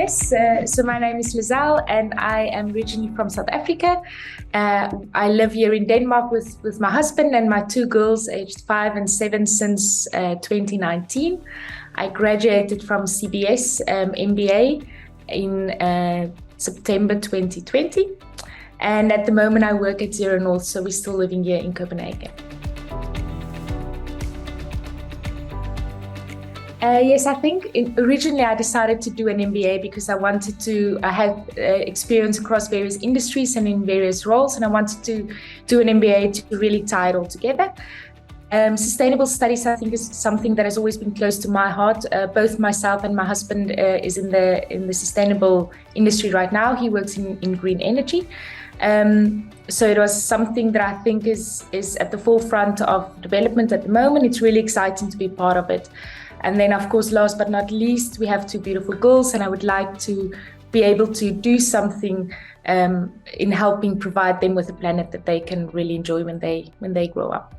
Yes, so my name is Lizelle and I am originally from South Africa. I live here in Denmark with my husband and my two girls aged 5 and 7 since 2019. I graduated from CBS MBA in September 2020. And at the moment I work at Zero North, so we're still living here in Copenhagen. Yes, I think originally I decided to do an MBA because I wanted to have experience across various industries and in various roles, and I wanted to do an MBA to really tie it all together. Sustainable studies, I think, is something that has always been close to my heart. Both myself and my husband is in the sustainable industry right now. He works in green energy. So it was something that I think is at the forefront of development at the moment. It's really exciting to be part of it. And then, of course, last but not least, we have two beautiful girls, and I would like to be able to do something in helping provide them with a planet that they can really enjoy when they grow up.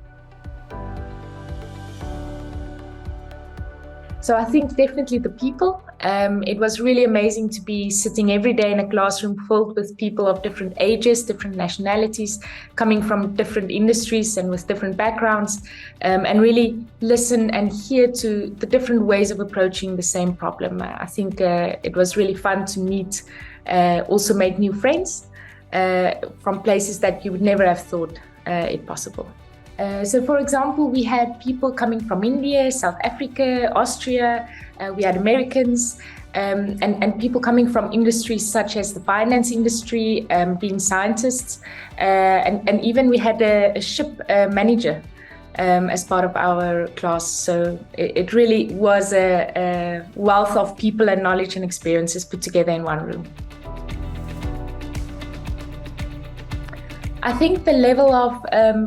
So I think definitely the people. It was really amazing to be sitting every day in a classroom filled with people of different ages, different nationalities, coming from different industries and with different backgrounds, and really listen and hear to the different ways of approaching the same problem. I think it was really fun to meet, also make new friends from places that you would never have thought it possible. So, for example, we had people coming from India, South Africa, Austria, we had Americans, and people coming from industries such as the finance industry, being scientists, and even we had a ship manager as part of our class. So it really was a wealth of people and knowledge and experiences put together in one room. I think the level of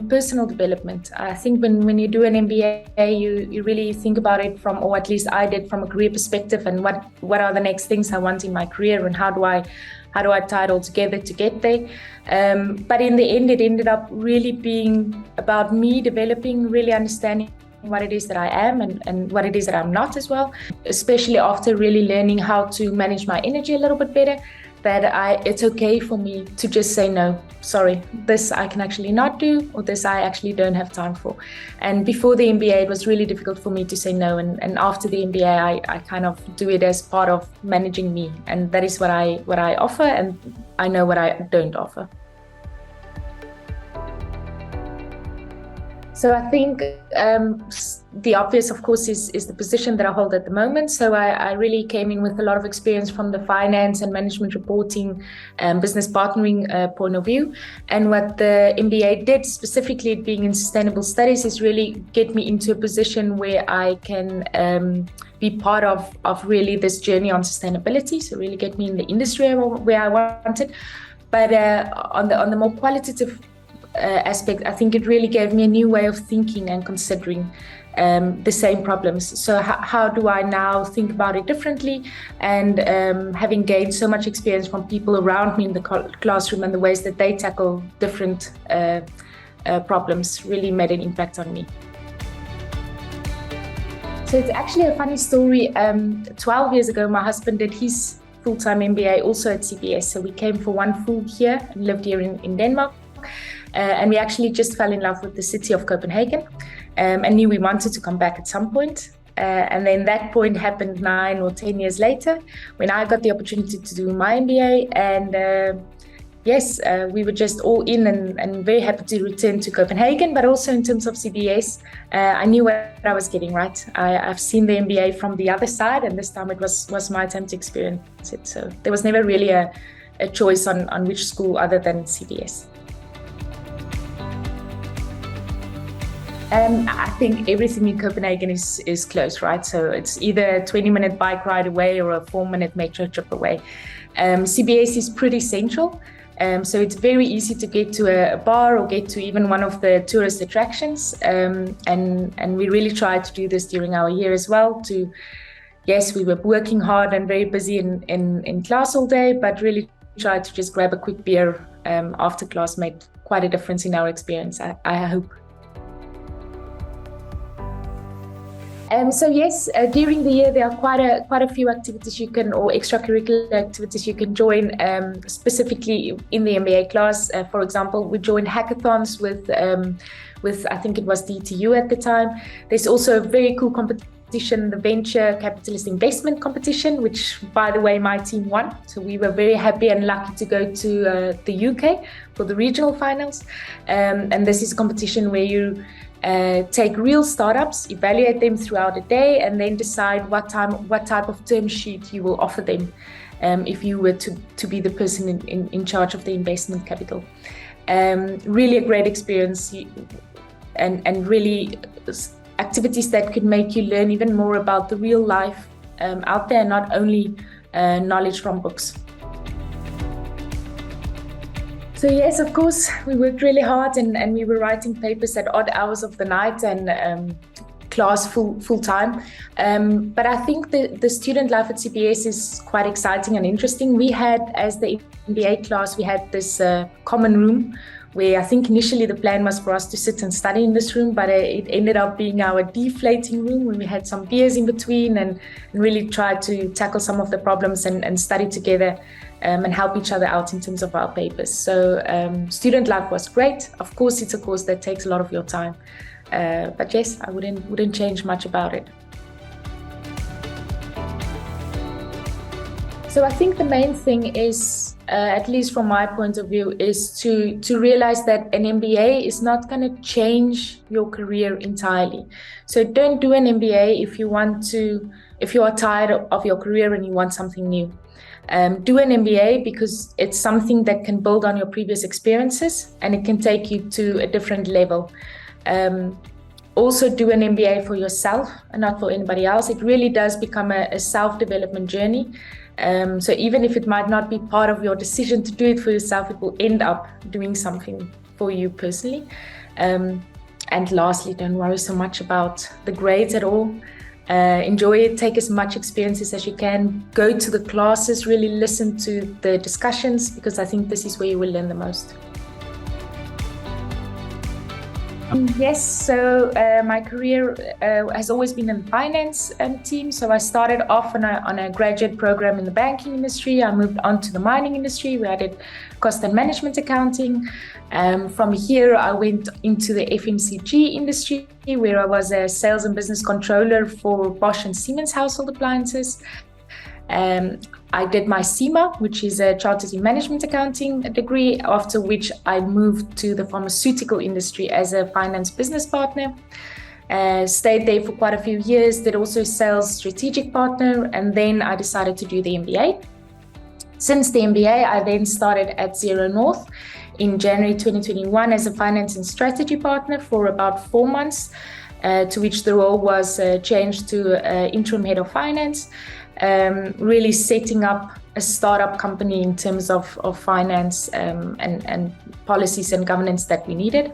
personal development. I think when you do an MBA, you really think about it from, or at least I did, from a career perspective, and what are the next things I want in my career, and how do I tie it all together to get there. But in the end, it ended up really being about me developing, really understanding what it is that I am and what it is that I'm not as well, especially after really learning how to manage my energy a little bit better. That it's okay for me to just say, no, sorry, this I can actually not do, or this I actually don't have time for. And before the MBA, it was really difficult for me to say no. And after the MBA, I kind of do it as part of managing me. And that is what I offer, and I know what I don't offer. So I think the obvious, of course, is the position that I hold at the moment. So I really came in with a lot of experience from the finance and management reporting, business partnering point of view. And what the MBA did, specifically being in sustainable studies, is really get me into a position where I can be part of really this journey on sustainability. So really get me in the industry where I wanted. But on the more qualitative aspect, I think it really gave me a new way of thinking and considering the same problems. So how do I now think about it differently? And having gained so much experience from people around me in the classroom and the ways that they tackle different problems really made an impact on me. So it's actually a funny story. 12 years ago, my husband did his full-time MBA also at CBS. So we came for one full year and lived here in Denmark. And we actually just fell in love with the city of Copenhagen and knew we wanted to come back at some point. And then that point happened 9 or 10 years later when I got the opportunity to do my MBA. And yes, we were just all in and very happy to return to Copenhagen. But also in terms of CBS, I knew what I was getting right. I've seen the MBA from the other side, and this time it was my time to experience it. So there was never really a choice on which school other than CBS. I think everything in Copenhagen is close, right? So it's either a 20-minute bike ride away or a 4-minute metro trip away. CBS is pretty central, so it's very easy to get to a bar or get to even one of the tourist attractions. And we really tried to do this during our year as well. Yes, we were working hard and very busy in class all day, but really tried to just grab a quick beer after class made quite a difference in our experience, I hope. So yes, during the year there are quite a few activities you can, or extracurricular activities you can join. Specifically in the MBA class, for example, we joined hackathons with I think it was DTU at the time. There's also a very cool competition, the Venture Capitalist Investment Competition, which, by the way, my team won. So we were very happy and lucky to go to the UK for the regional finals. And this is a competition where you take real startups, evaluate them throughout a day, and then decide what type of term sheet you will offer them if you were to be the person in charge of the investment capital. Really a great experience, and really activities that could make you learn even more about the real life out there, not only knowledge from books. So yes, of course, we worked really hard and we were writing papers at odd hours of the night and class full time. But I think the student life at CBS is quite exciting and interesting. We had, as the MBA class, we had this common room where I think initially the plan was for us to sit and study in this room, but it ended up being our deflating room where we had some beers in between and really tried to tackle some of the problems and study together. And help each other out in terms of our papers. So student life was great. Of course, it's a course that takes a lot of your time. But yes, I wouldn't change much about it. So I think the main thing is, at least from my point of view, is to realize that an MBA is not going to change your career entirely. So don't do an MBA if you are tired of your career and you want something new. Do an MBA because it's something that can build on your previous experiences and it can take you to a different level. Also do an MBA for yourself and not for anybody else. It really does become a self-development journey. So even if it might not be part of your decision to do it for yourself, it will end up doing something for you personally. And lastly, don't worry so much about the grades at all. Enjoy it, take as much experiences as you can, go to the classes, really listen to the discussions, because I think this is where you will learn the most. Yes, so my career has always been in the finance team. So I started off on a graduate program in the banking industry. I moved on to the mining industry where I did cost and management accounting. From here, I went into the FMCG industry where I was a sales and business controller for Bosch and Siemens household appliances. I did my CIMA, which is a Chartered in Management Accounting degree, after which I moved to the pharmaceutical industry as a finance business partner. Stayed there for quite a few years, did also sales strategic partner, and then I decided to do the MBA. Since the MBA, I then started at Zero North in January 2021 as a finance and strategy partner for about 4 months, to which the role was changed to interim head of finance. Really setting up a startup company in terms of finance and policies and governance that we needed.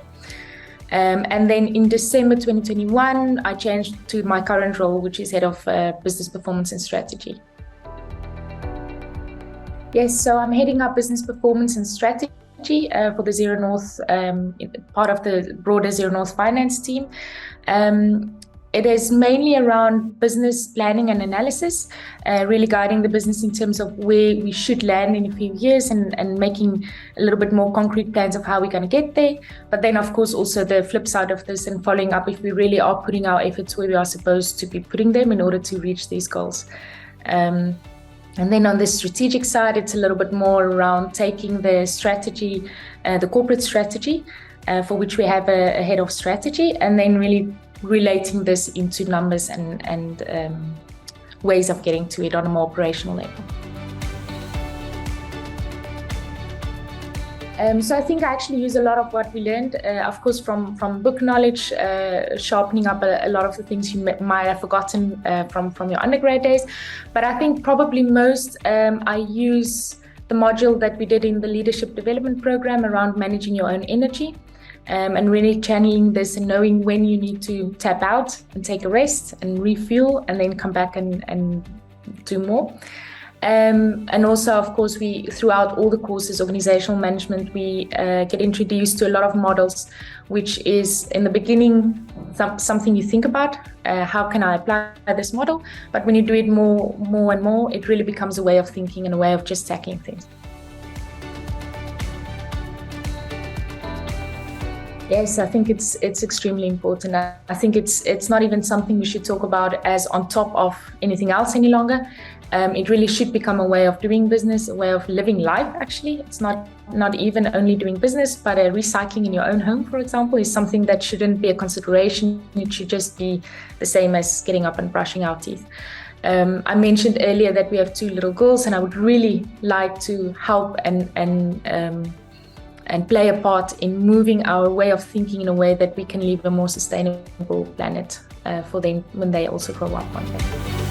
And then in December 2021, I changed to my current role, which is head of business performance and strategy. Yes, so I'm heading up business performance and strategy for the Zero North, part of the broader Zero North finance team. It is mainly around business planning and analysis, really guiding the business in terms of where we should land in a few years and making a little bit more concrete plans of how we're going to get there. But then, of course, also the flip side of this and following up if we really are putting our efforts where we are supposed to be putting them in order to reach these goals. And then on the strategic side, it's a little bit more around taking the strategy, the corporate strategy, for which we have a head of strategy, and then really relating this into numbers and ways of getting to it on a more operational level. So I think I actually use a lot of what we learned, of course, from book knowledge, sharpening up a lot of the things you might have forgotten from your undergrad days. But I think probably most I use the module that we did in the leadership development program around managing your own energy. And really channeling this and knowing when you need to tap out and take a rest and refuel and then come back and do more. And also, of course, we throughout all the courses, organizational management, we get introduced to a lot of models, which is in the beginning something you think about. How can I apply this model? But when you do it more and more, it really becomes a way of thinking and a way of just tackling things. Yes, I think it's extremely important. I think it's not even something we should talk about as on top of anything else any longer. It really should become a way of doing business, a way of living life, actually. It's not even only doing business, but recycling in your own home, for example, is something that shouldn't be a consideration. It should just be the same as getting up and brushing our teeth. I mentioned earlier that we have 2 little girls, and I would really like to help and play a part in moving our way of thinking in a way that we can leave a more sustainable planet for them when they also grow up one day.